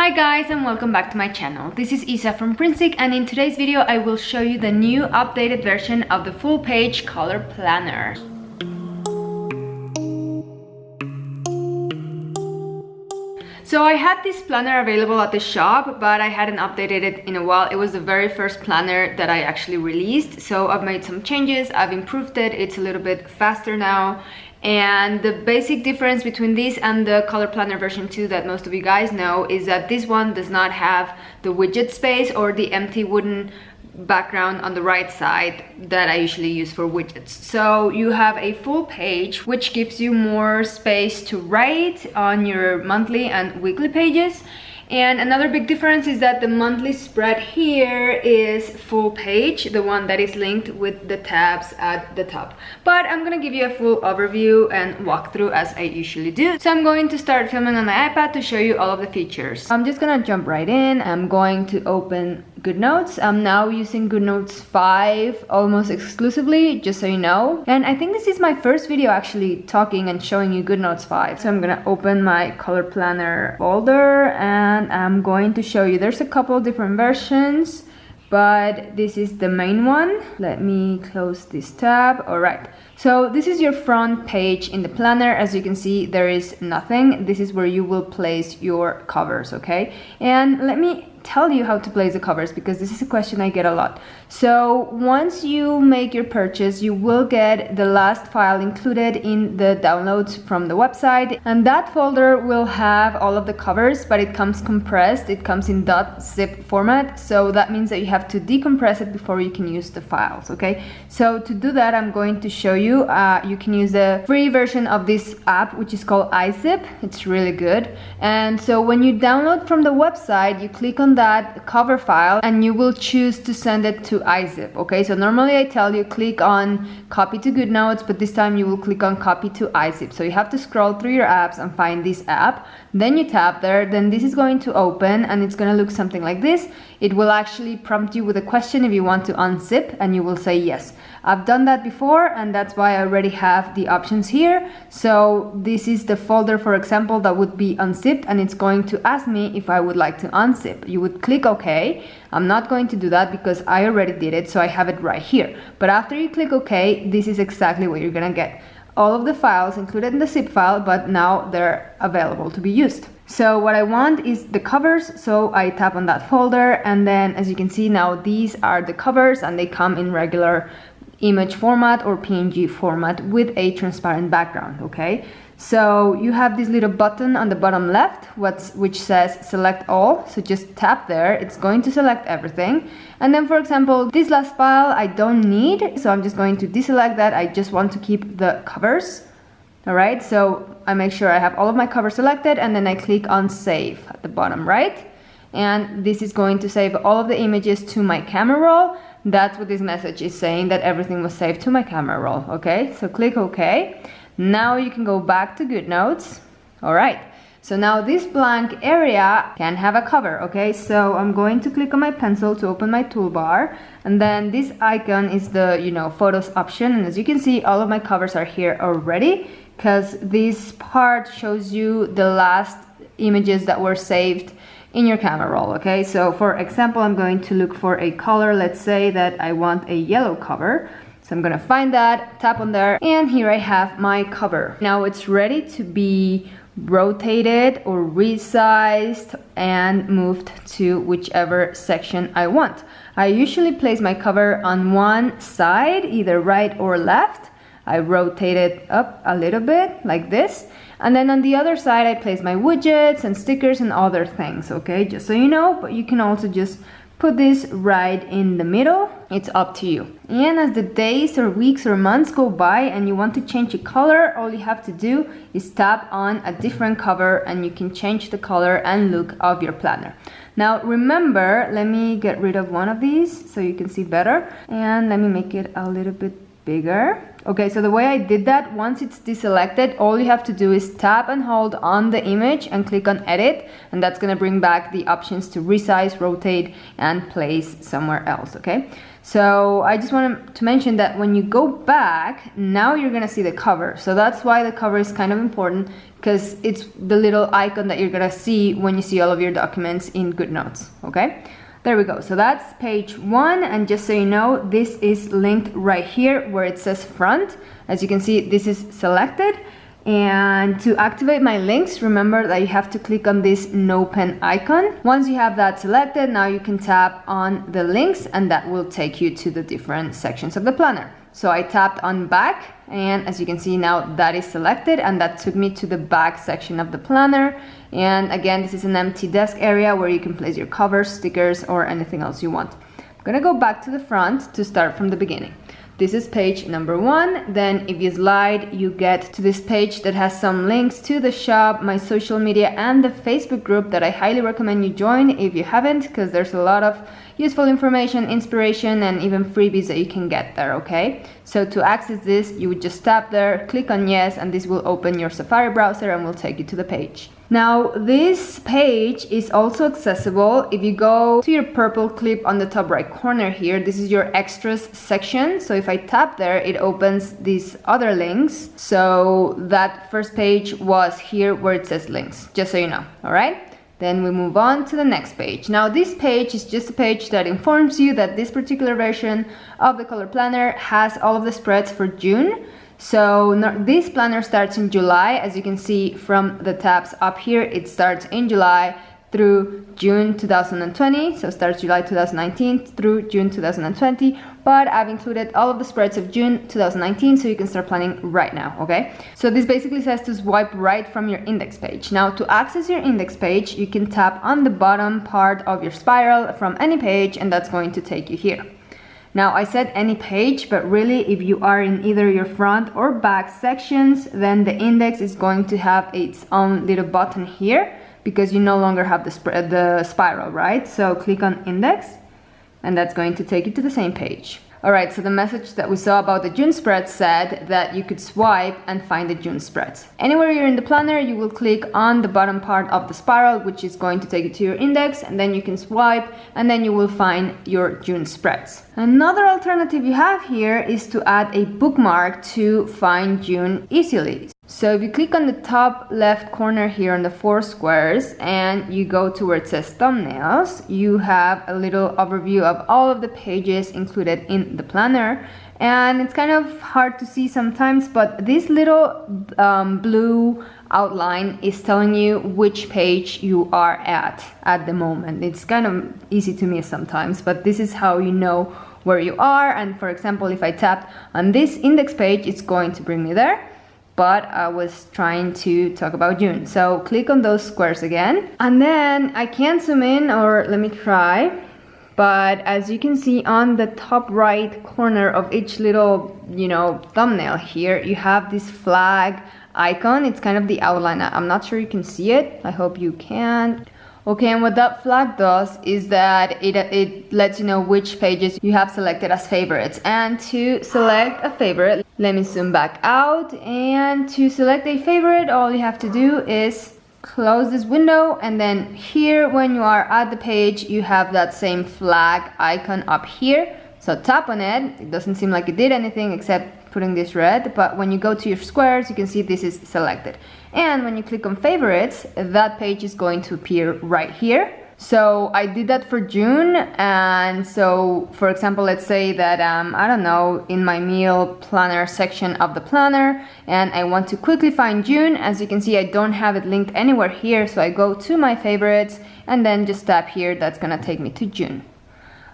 Hi guys, and welcome back to my channel. This is Isa from PrintStick, and in today's video I will show you the new updated version of the full page color planner. So I had this planner available at the shop, but I hadn't updated it in a while. It was the very first planner that I actually released. So I've made some changes, I've improved it, it's a little bit faster now. And the basic difference between this and the color planner version 2 that most of you guys know is that this one does not have the widget space or the empty wooden background on the right side that I usually use for widgets. So you have a full page, which gives you more space to write on your monthly and weekly pages. And another big difference is that the monthly spread here is full page, the one that is linked with the tabs at the top. But I'm gonna give you a full overview and walkthrough as I usually do. So I'm going to start filming on my iPad to show you all of the features. I'm just gonna jump right in. I'm going to open GoodNotes. I'm now using GoodNotes 5 almost exclusively, just so you know. And I think this is my first video actually talking and showing you GoodNotes 5. So I'm gonna open my color planner folder and I'm going to show you. There's a couple of different versions, but this is the main one. Let me close this tab. All right. So this is your front page in the planner. As you can see, there is nothing. This is where you will place your covers, okay? And let me tell you how to place the covers, because this is a question I get a lot. So once you make your purchase, you will get the last file included in the downloads from the website, and that folder will have all of the covers, but it comes compressed. It comes in .zip format, so that means that you have to decompress it before you can use the files, okay? So to do that, I'm going to show you. You can use the free version of this app, which is called iZip. It's really good. And so when you download from the website, you click on that cover file and you will choose to send it to iZip, okay? So normally I tell you click on copy to GoodNotes, but this time you will click on copy to iZip. So you have to scroll through your apps and find this app. Then you tap there, then this is going to open and it's going to look something like this. It will actually prompt you with a question if you want to unzip, and you will say yes. I've done that before, and that's why I already have the options here. So this is the folder, for example, that would be unzipped, and it's going to ask me if I would like to unzip. You would click OK. I'm not going to do that because I already did it, so I have it right here. But after you click OK, this is exactly what you're gonna get. All of the files included in the zip file, but now they're available to be used. So what I want is the covers, so I tap on that folder, and then as you can see now, these are the covers and they come in regular image format or PNG format with a transparent background, okay? So you have this little button on the bottom left which says select all, so just tap there. It's going to select everything. And then for example, this last file I don't need, so I'm just going to deselect that. I just want to keep the covers. All right, so I make sure I have all of my covers selected, and then I click on save at the bottom right. And this is going to save all of the images to my camera roll. That's what this message is saying, that everything was saved to my camera roll, okay? So click OK. Now you can go back to GoodNotes. All right, so now this blank area can have a cover, okay? So I'm going to click on my pencil to open my toolbar, and then this icon is the, photos option. And as you can see, all of my covers are here already, because this part shows you the last images that were saved in your camera roll, okay? So for example, I'm going to look for a color. Let's say that I want a yellow cover. So I'm gonna find that, tap on there, and here I have my cover. Now it's ready to be rotated or resized and moved to whichever section I want. I usually place my cover on one side, either right or left. I rotate it up a little bit like this. And then on the other side, I place my widgets and stickers and other things, okay? Just so you know, but you can also just put this right in the middle. It's up to you. And as the days or weeks or months go by and you want to change a color, all you have to do is tap on a different cover and you can change the color and look of your planner. Now remember, let me get rid of one of these so you can see better. And let me make it a little bit bigger. Okay, so the way I did that, once it's deselected, all you have to do is tap and hold on the image and click on edit, and that's gonna bring back the options to resize, rotate, and place somewhere else, okay? So I just wanted to mention that when you go back, now you're gonna see the cover. So that's why the cover is kind of important, because it's the little icon that you're gonna see when you see all of your documents in GoodNotes, okay? There we go. So that's page 1, and just so you know, this is linked right here where it says front. As you can see, this is selected. And to activate my links, remember that you have to click on this no pen icon. Once you have that selected, now you can tap on the links, and that will take you to the different sections of the planner. So I tapped on back, and as you can see now, that is selected, and that took me to the back section of the planner. And again, this is an empty desk area where you can place your covers, stickers, or anything else you want. I'm gonna go back to the front to start from the beginning. This is page number 1. Then if you slide, you get to this page that has some links to the shop, my social media, and the Facebook group that I highly recommend you join if you haven't, because there's a lot of useful information, inspiration, and even freebies that you can get there, okay? So to access this, you would just tap there, click on yes, and this will open your Safari browser and will take you to the page. Now, this page is also accessible if you go to your purple clip on the top right corner here. This is your extras section. So if I tap there, it opens these other links. So that first page was here where it says links, just so you know, all right? Then we move on to the next page. Now this page is just a page that informs you that this particular version of the color planner has all of the spreads for June. So this planner starts in July. As you can see from the tabs up here, it starts in July through June 2020. So starts July 2019 through June 2020. But I've included all of the spreads of June 2019 so you can start planning right now, okay? So this basically says to swipe right from your index page. Now to access your index page, you can tap on the bottom part of your spiral from any page, and that's going to take you here. Now I said any page, but really if you are in either your front or back sections, then the index is going to have its own little button here because you no longer have the spiral, right? So click on index, and that's going to take you to the same page. Alright, so the message that we saw about the June spreads said that you could swipe and find the June spreads. Anywhere you're in the planner, you will click on the bottom part of the spiral, which is going to take you to your index, and then you can swipe, and then you will find your June spreads. Another alternative you have here is to add a bookmark to find June easily. So if you click on the top left corner here on the 4 squares and you go to where it says thumbnails, you have a little overview of all of the pages included in the planner. And it's kind of hard to see sometimes, but this little blue outline is telling you which page you are at the moment. It's kind of easy to miss sometimes, but this is how you know where you are. And for example, if I tapped on this index page, it's going to bring me there. But I was trying to talk about June. So click on those squares again. And then I can't zoom in, or let me try. But as you can see on the top right corner of each little, thumbnail here, you have this flag icon. It's kind of the outline. I'm not sure you can see it. I hope you can. Okay, and what that flag does is that it lets you know which pages you have selected as favorites. And to select a favorite, let me zoom back out. And to select a favorite, all you have to do is close this window, and then here when you are at the page, you have that same flag icon up here. So tap on it. It doesn't seem like it did anything except putting this red, but when you go to your squares, you can see this is selected. And when you click on favorites, that page is going to appear right here. So I did that for June, and so for example, let's say that I don't know, in my meal planner section of the planner, and I want to quickly find June. As you can see, I don't have it linked anywhere here, so I go to my favorites and then just tap here. That's gonna take me to June.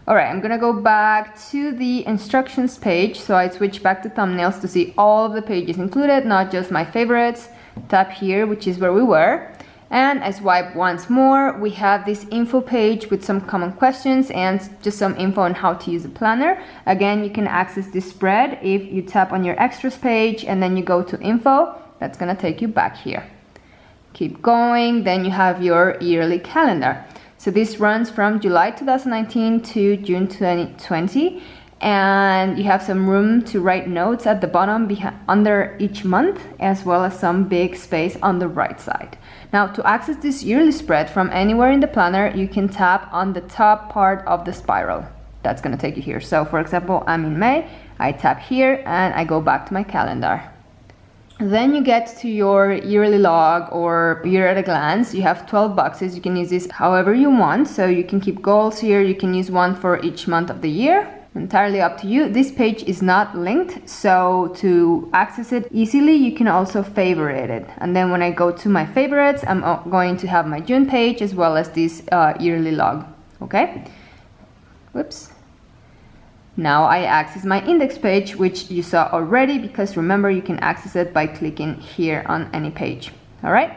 Alright, I'm gonna go back to the instructions page, so I switch back to thumbnails to see all of the pages included, not just my favorites. Tap here, which is where we were, and I swipe once more. We have this info page with some common questions and just some info on how to use the planner. Again, you can access this spread if you tap on your extras page and then you go to info. That's gonna take you back here. Keep going, then you have your yearly calendar. So this runs from July 2019 to June 2020. and you have some room to write notes at the bottom under each month, as well as some big space on the right side. Now, to access this yearly spread from anywhere in the planner, you can tap on the top part of the spiral. That's going to take you here. So for example, I'm in May, I tap here and I go back to my calendar. Then you get to your yearly log or year at a glance. You have 12 boxes. You can use this however you want. So you can keep goals here. You can use one for each month of the year. Entirely up to you. This page is not linked, so to access it easily, you can also favorite it. And then when I go to my favorites, I'm going to have my June page as well as this yearly log. Okay. Whoops. Now I access my index page, which you saw already, because remember, you can access it by clicking here on any page. All right.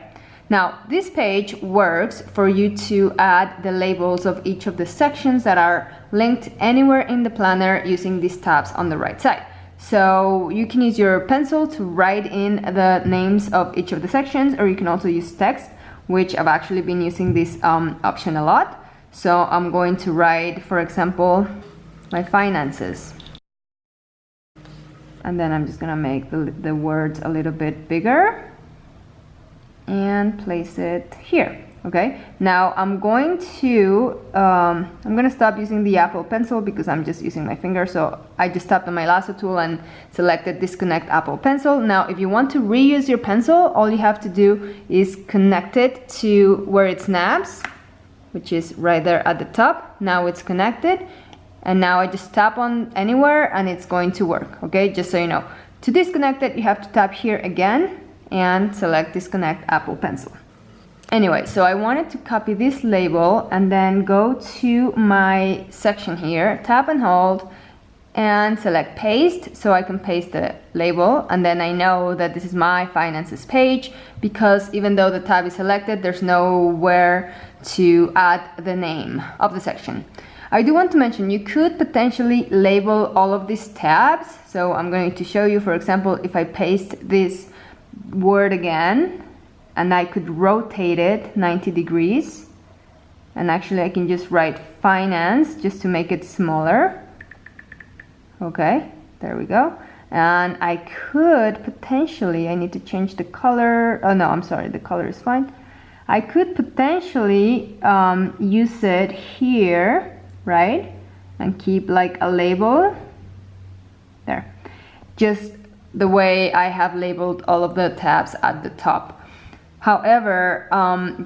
Now this page works for you to add the labels of each of the sections that are linked anywhere in the planner using these tabs on the right side. So you can use your pencil to write in the names of each of the sections, or you can also use text, which I've actually been using this option a lot. So I'm going to write, for example, my finances. And then I'm just gonna make the words a little bit bigger and place it here. Okay, now I'm going to stop using the Apple Pencil because I'm just using my finger. So I just tapped on my lasso tool and selected disconnect Apple Pencil. Now if you want to reuse your pencil, all you have to do is connect it to where it snaps, which is right there at the top. Now it's connected, and now I just tap on anywhere and it's going to work. Okay, just so you know, to disconnect it, you have to tap here again and select disconnect Apple Pencil. Anyway, so I wanted to copy this label and then go to my section here, tap and hold, and select paste, so I can paste the label, and then I know that this is my finances page, because even though the tab is selected, there's nowhere to add the name of the section. I do want to mention, you could potentially label all of these tabs. So I'm going to show you, for example, if I paste this word again, and I could rotate it 90 degrees, and actually I can just write finance just to make it smaller. Okay, there we go. And I could potentially, I need to change the color. Oh no, I'm sorry, the color is fine. I could potentially use it here, right? And keep like a label there. Just the way I have labeled all of the tabs at the top. However,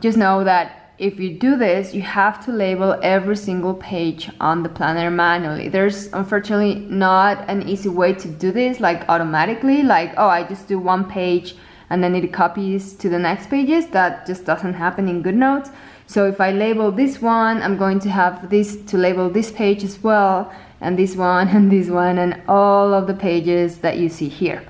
just know that if you do this, you have to label every single page on the planner manually. There's unfortunately not an easy way to do this, like automatically, like, oh, I just do one page and then it copies to the next pages. That just doesn't happen in GoodNotes. So if I label this one, I'm going to have this to label this page as well, and this one, and all of the pages that you see here.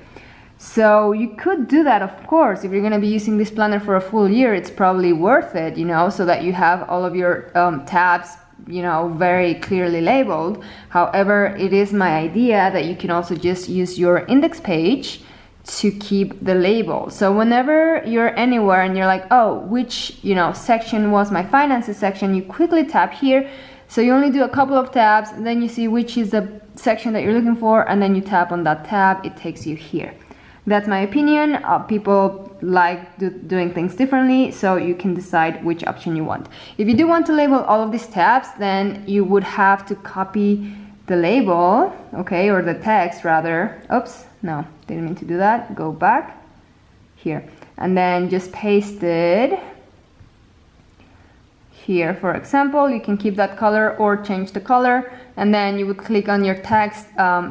So you could do that, of course. If you're going to be using this planner for a full year, it's probably worth it, you know, so that you have all of your tabs, you know, very clearly labeled. However, it is my idea that you can also just use your index page to keep the label. So whenever you're anywhere and you're like, oh, which, you know, section was my finances section, you quickly tap here. So you only do a couple of tabs, and then you see which is the section that you're looking for, and then you tap on that tab, it takes you here. That's my opinion. People like doing things differently, so you can decide which option you want. If you do want to label all of these tabs, then you would have to copy the label, okay, or the text rather. Oops, no, didn't mean to do that. Go back here, and then just paste it here. For example, you can keep that color or change the color, and then you would click on your text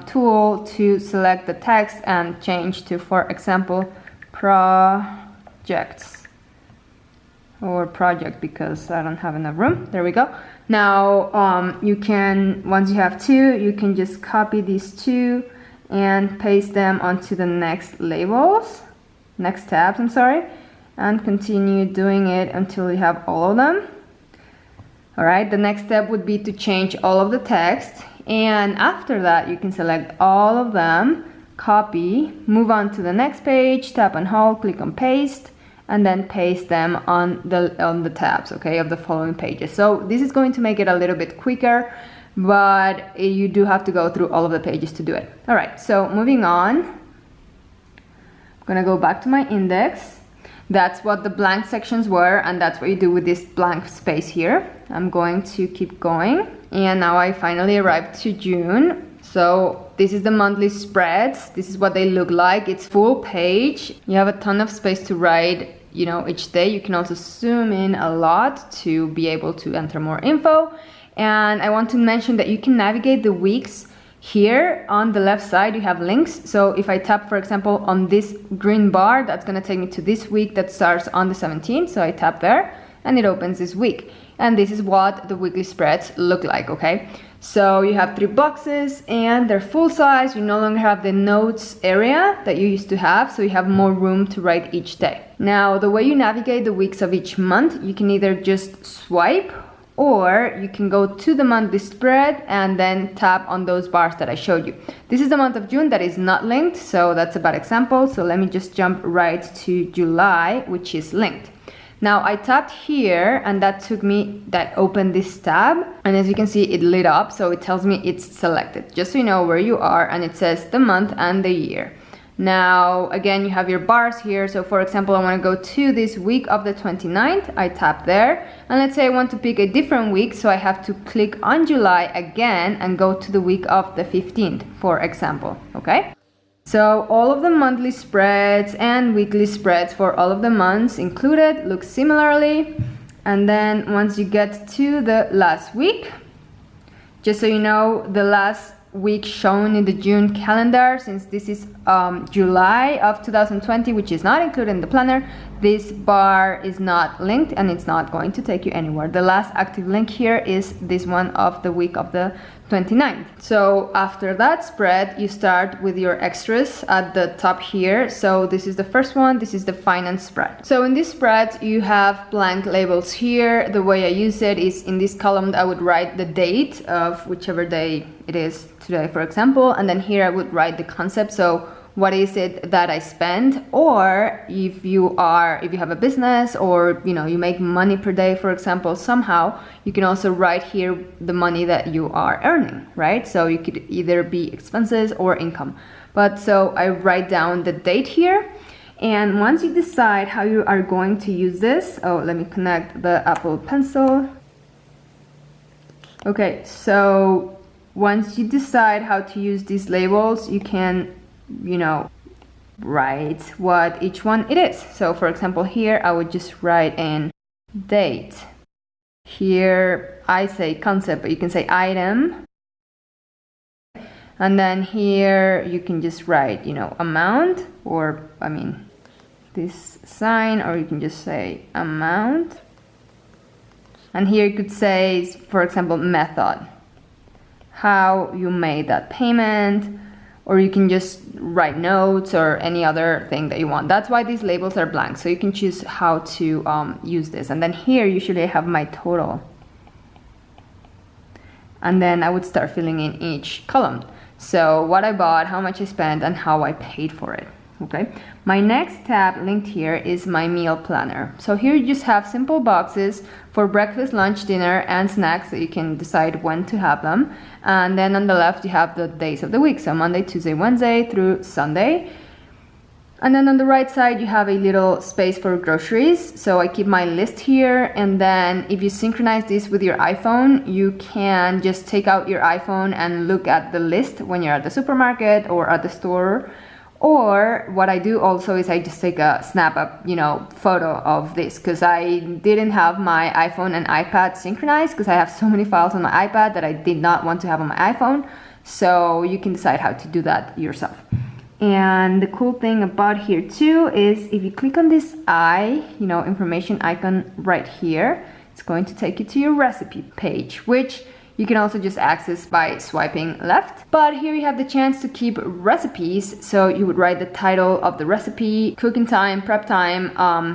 tool to select the text and change to, for example, projects or project, because I don't have enough room. There we go. Now you can, once you have two, you can just copy these two and paste them onto the next labels, next tabs, I'm sorry, and continue doing it until you have all of them. All right, the next step would be to change all of the text, and after that you can select all of them, copy, move on to the next page, tap and hold, click on paste, and then paste them on the tabs, okay, of the following pages. So this is going to make it a little bit quicker, but you do have to go through all of the pages to do it. All right, so moving on, I'm gonna go back to my index. That's what the blank sections were, and that's what you do with this blank space here. I'm going to keep going, and now I finally arrived to June. So this is the monthly spreads. This is what they look like. It's full page. You have a ton of space to write, you know, each day. You can also zoom in a lot to be able to enter more info. And I want to mention that you can navigate the weeks. Here on the left side you have links, so if I tap, for example, on this green bar, that's going to take me to this week that starts on the 17th. So I tap there and it opens this week, and this is what the weekly spreads look like. Okay, so you have 3 boxes and they're full size. You no longer have the notes area that you used to have, so you have more room to write each day. Now the way you navigate the weeks of each month, you can either just swipe, or you can go to the monthly spread and then tap on those bars that I showed you. This is the month of June that is not linked, so that's a bad example. So let me just jump right to July, which is linked. Now I tapped here and that opened this tab, and as you can see it lit up, so it tells me it's selected, just so you know where you are, and it says the month and the year. Now again, you have your bars here. So for example, I want to go to this week of the 29th. I tap there, and let's say I want to pick a different week, so I have to click on July again and go to the week of the 15th, for example. Okay, so all of the monthly spreads and weekly spreads for all of the months included look similarly. And then once you get to the last week, just so you know, the last week shown in the June calendar, since this is July of 2020, which is not included in the planner, this bar is not linked and it's not going to take you anywhere. The last active link here is this one of the week of the 29th. So after that spread, you start with your extras at the top here. So this is the first one. This is the finance spread. So in this spread, you have blank labels here. The way I use it is in this column, I would write the date of whichever day it is today, for example, and then here I would write the concept. So what is it that I spend? Or if you have a business, or you know, you make money per day, for example, somehow you can also write here the money that you are earning, right? So you could either be expenses or income. But so I write down the date here, and once you decide how you are going to use this, let me connect the Apple Pencil. Okay, so once you decide how to use these labels, you can, you know, write what each one it is. So for example, here I would just write in date. Here I say concept, but you can say item. And then here you can just write, you know, amount, or I mean this sign, or you can just say amount. And here you could say, for example, method, how you made that payment, or you can just write notes or any other thing that you want. That's why these labels are blank, so you can choose how to use this. And then here usually I have my total, and then I would start filling in each column. So what I bought, how much I spent, and how I paid for it. Okay, my next tab linked here is my meal planner. So here you just have simple boxes for breakfast, lunch, dinner, and snacks, so you can decide when to have them. And then on the left you have the days of the week, so Monday, Tuesday, Wednesday through Sunday. And then on the right side you have a little space for groceries, so I keep my list here. And then if you synchronize this with your iPhone, you can just take out your iPhone and look at the list when you're at the supermarket or at the store. Or what I do also is I just take a snap up, you know, photo of this, because I didn't have my iPhone and iPad synchronized, because I have so many files on my iPad that I did not want to have on my iPhone. So you can decide how to do that yourself. And the cool thing about here too is if you click on this information icon right here, it's going to take you to your recipe page, which you can also just access by swiping left. But here you have the chance to keep recipes. So you would write the title of the recipe, cooking time, prep time,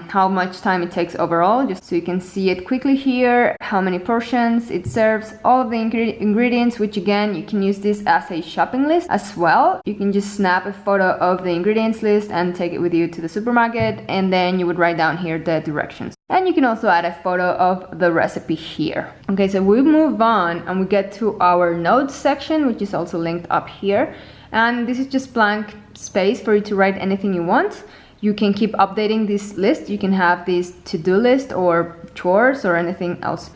how much time it takes overall, just so you can see it quickly here, how many portions it serves, all of the ingredients, which again, you can use this as a shopping list as well. You can just snap a photo of the ingredients list and take it with you to the supermarket, and then you would write down here the directions. And you can also add a photo of the recipe here. Okay, so we move on and we get to our notes section, which is also linked up here. And this is just blank space for you to write anything you want. You can keep updating this list. You can have this to-do list or chores or anything else.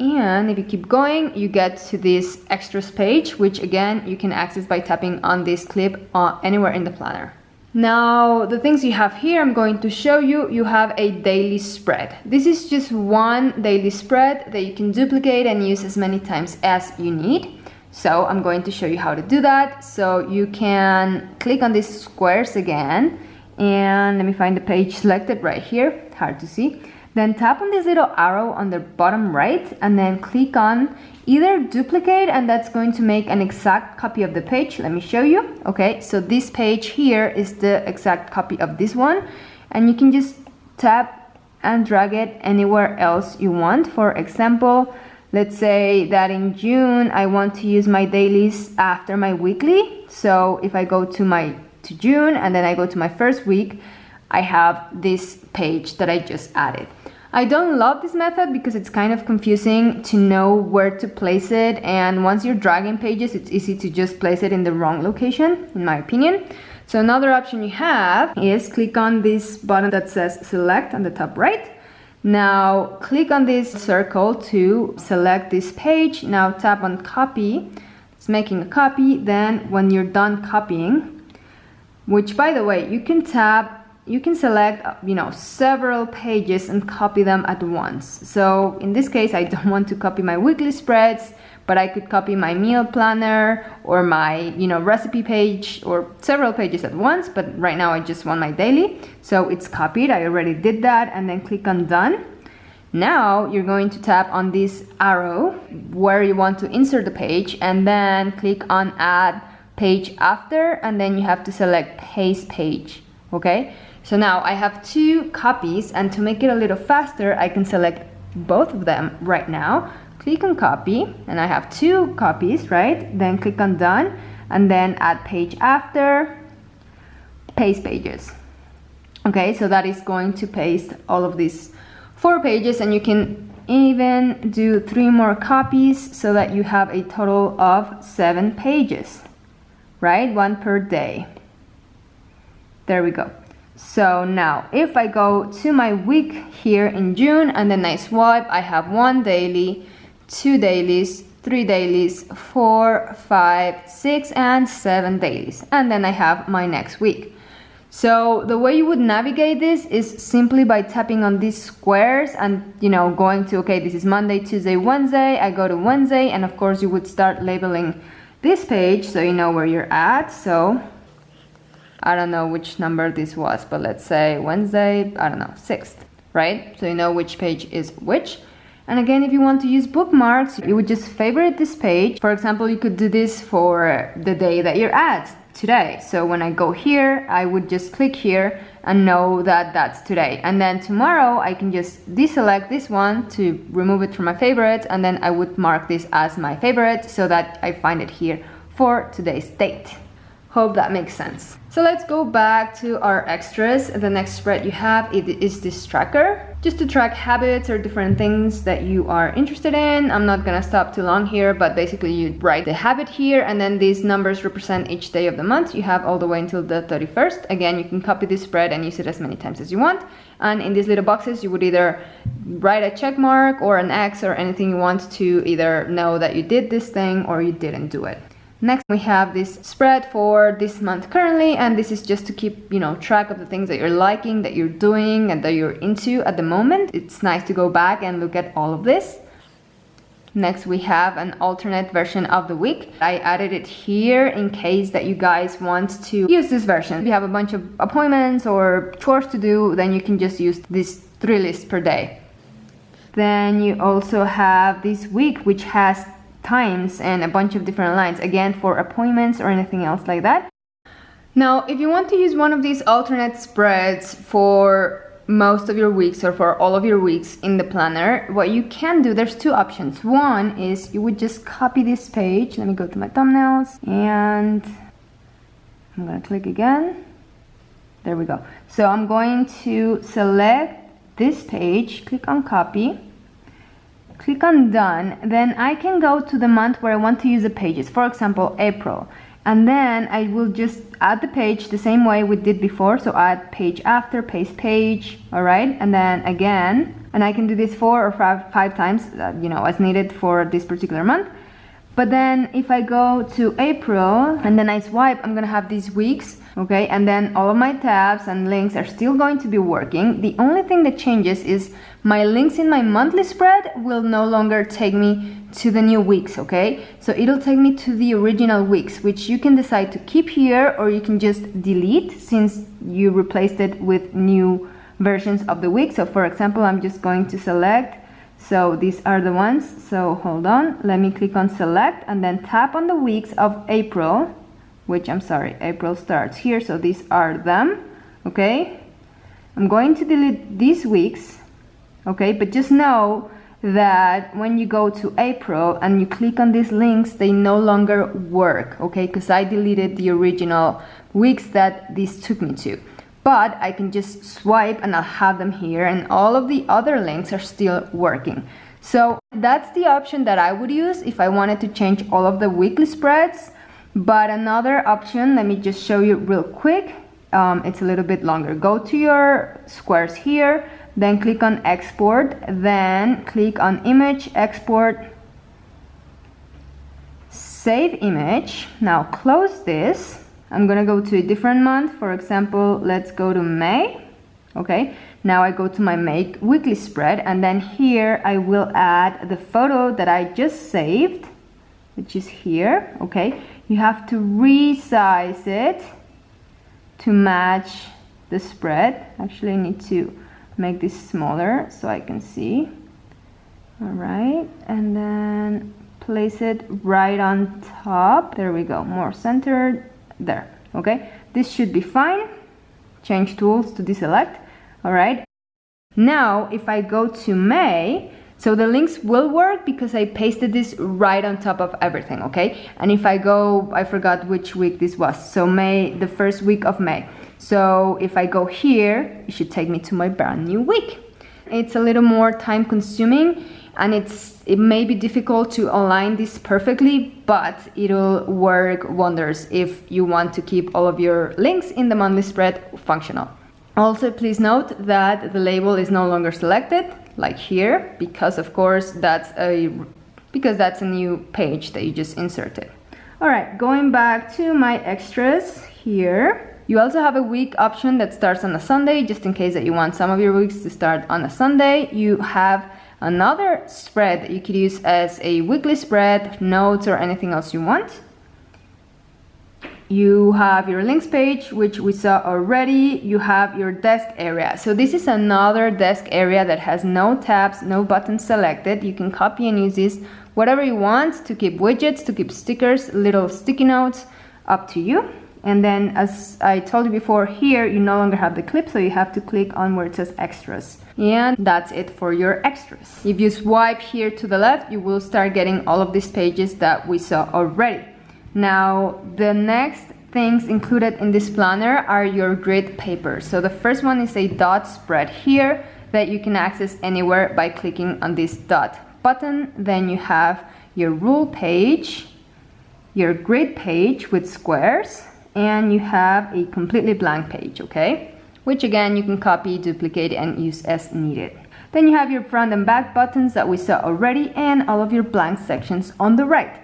And if you keep going, you get to this extras page, which again, you can access by tapping on this clip anywhere in the planner. Now, the things you have here, I'm going to show you. You have a daily spread. This is just one daily spread that you can duplicate and use as many times as you need. So I'm going to show you how to do that. So you can click on these squares again, and let me find the page selected right here, hard to see. Then tap on this little arrow on the bottom right and then click on either duplicate, and that's going to make an exact copy of the page. Let me show you. Okay, so this page here is the exact copy of this one, and you can just tap and drag it anywhere else you want. For example, let's say that in June I want to use my dailies after my weekly. So if I go to June and then I go to my first week, I have this page that I just added. I don't love this method because it's kind of confusing to know where to place it, and once you're dragging pages, it's easy to just place it in the wrong location, in my opinion. So another option you have is click on this button that says select on the top right. Now click on this circle to select this page. Now tap on copy. It's making a copy. Then when you're done copying, which by the way, you can select, several pages and copy them at once. So in this case, I don't want to copy my weekly spreads, but I could copy my meal planner or my, recipe page or several pages at once. But right now I just want my daily. So it's copied. I already did that, and then click on done. Now you're going to tap on this arrow where you want to insert the page, and then click on add page after, and then you have to select paste page. Okay. So now I have two copies, and to make it a little faster, I can select both of them right now. Click on copy, and I have two copies, right? Then click on done, and then add page after, paste pages. Okay, so that is going to paste all of these 4 pages, and you can even do 3 more copies so that you have a total of 7 pages, right? 1 per day. There we go. So now if I go to my week here in June and then I swipe, I have 1 daily, 2 dailies, 3 dailies, 4, 5, 6, and 7 dailies. And then I have my next week. So the way you would navigate this is simply by tapping on these squares and, going to, okay, this is Monday, Tuesday, Wednesday. I go to Wednesday, and of course you would start labeling this page so you know where you're at. So I don't know which number this was, but let's say Wednesday, I don't know, 6th, right? So you know which page is which. And again, if you want to use bookmarks, you would just favorite this page. For example, you could do this for the day that you're at today. So when I go here, I would just click here and know that that's today. And then tomorrow, I can just deselect this one to remove it from my favorites, and then I would mark this as my favorite so that I find it here for today's date. Hope that makes sense. So let's go back to our extras. The next spread you have is this tracker, just to track habits or different things that you are interested in. I'm not gonna stop too long here, but basically you write the habit here, and then these numbers represent each day of the month. You have all the way until the 31st. Again, you can copy this spread and use it as many times as you want. And in these little boxes, you would either write a check mark or an X or anything you want to either know that you did this thing or you didn't do it. Next, we have this spread for this month currently, and this is just to keep, track of the things that you're liking, that you're doing, and that you're into at the moment. It's nice to go back and look at all of this. Next, we have an alternate version of the week. I added it here in case that you guys want to use this version. If you have a bunch of appointments or chores to do, then you can just use these 3 lists per day. Then you also have this week, which has times and a bunch of different lines, again for appointments or anything else like that. Now, if you want to use one of these alternate spreads for most of your weeks or for all of your weeks in the planner, what you can do, there's 2 options. One is you would just copy this page. Let me go to my thumbnails, and I'm gonna click again. There we go. So I'm going to select this page, click on copy, click on done. Then I can go to the month where I want to use the pages, for example, April. And then I will just add the page the same way we did before. So add page after, paste page, all right? And then again, and I can do this 4 or 5 times, you know, as needed for this particular month. But then if I go to April and then I swipe, I'm gonna have these weeks, okay? And then all of my tabs and links are still going to be working. The only thing that changes is my links in my monthly spread will no longer take me to the new weeks, okay? So it'll take me to the original weeks, which you can decide to keep here or you can just delete since you replaced it with new versions of the week. So for example, I'm just going to select. So these are the ones. So hold on, let me click on select and then tap on the weeks of April, which I'm sorry, April starts here. So these are them, okay? I'm going to delete these weeks, okay? But just know that when you go to April and you click on these links, they no longer work, okay? Because I deleted the original weeks that this took me to. But I can just swipe and I'll have them here and all of the other links are still working. So that's the option that I would use if I wanted to change all of the weekly spreads. But another option, let me just show you real quick. It's a little bit longer. Go to your squares here, then click on export, then click on image, export, save image. Now close this. I'm gonna go to a different month. For example, let's go to May. Okay, now I go to my May weekly spread and then here I will add the photo that I just saved, which is here, okay? You have to resize it to match the spread. Actually, I need to make this smaller so I can see. All right, and then place it right on top. There we go, more centered. There, okay, this should be fine. Change tools to deselect. All right, now if I go to May, so the links will work because I pasted this right on top of everything, okay? And if I go, I forgot which week this was, so May, the first week of May. So if I go here, it should take me to my brand new week. It's a little more time consuming and it may be difficult to align this perfectly, but it'll work wonders if you want to keep all of your links in the monthly spread functional. Also, please note that the label is no longer selected, like here, because of course that's a new page that you just inserted. All right, going back to my extras here. You also have a week option that starts on a Sunday, just in case that you want some of your weeks to start on a Sunday. You have another spread that you could use as a weekly spread, notes, or anything else you want. You have your links page, which we saw already. You have your desk area. So this is another desk area that has no tabs, no buttons selected. You can copy and use this whatever you want to keep widgets, to keep stickers, little sticky notes, up to you. And then as I told you before, here you no longer have the clip, so you have to click on where it says extras. And that's it for your extras. If you swipe here to the left, you will start getting all of these pages that we saw already. Now, the next things included in this planner are your grid papers. So the first one is a dot spread here that you can access anywhere by clicking on this dot button. Then you have your rule page, your grid page with squares, and you have a completely blank page, okay? Which again, you can copy, duplicate, and use as needed. Then you have your front and back buttons that we saw already, and all of your blank sections on the right.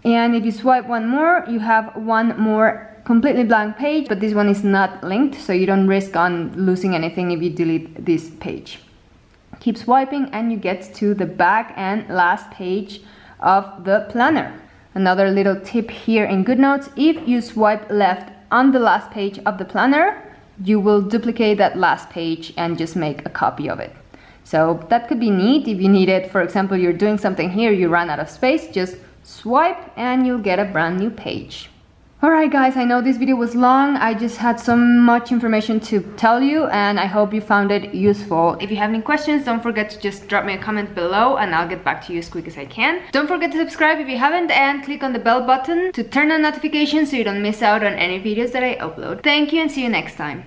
And if you swipe one more, you have one more completely blank page, but this one is not linked, so you don't risk on losing anything if you delete this page. Keep swiping and you get to the back and last page of the planner. Another little tip here in GoodNotes, if you swipe left on the last page of the planner, you will duplicate that last page and just make a copy of it. So that could be neat if you need it. For example, you're doing something here, you run out of space, just swipe and you'll get a brand new page. Alright guys, I know this video was long. I just had so much information to tell you and I hope you found it useful. If you have any questions, don't forget to just drop me a comment below and I'll get back to you as quick as I can. Don't forget to subscribe if you haven't and click on the bell button to turn on notifications so you don't miss out on any videos that I upload. Thank you and see you next time.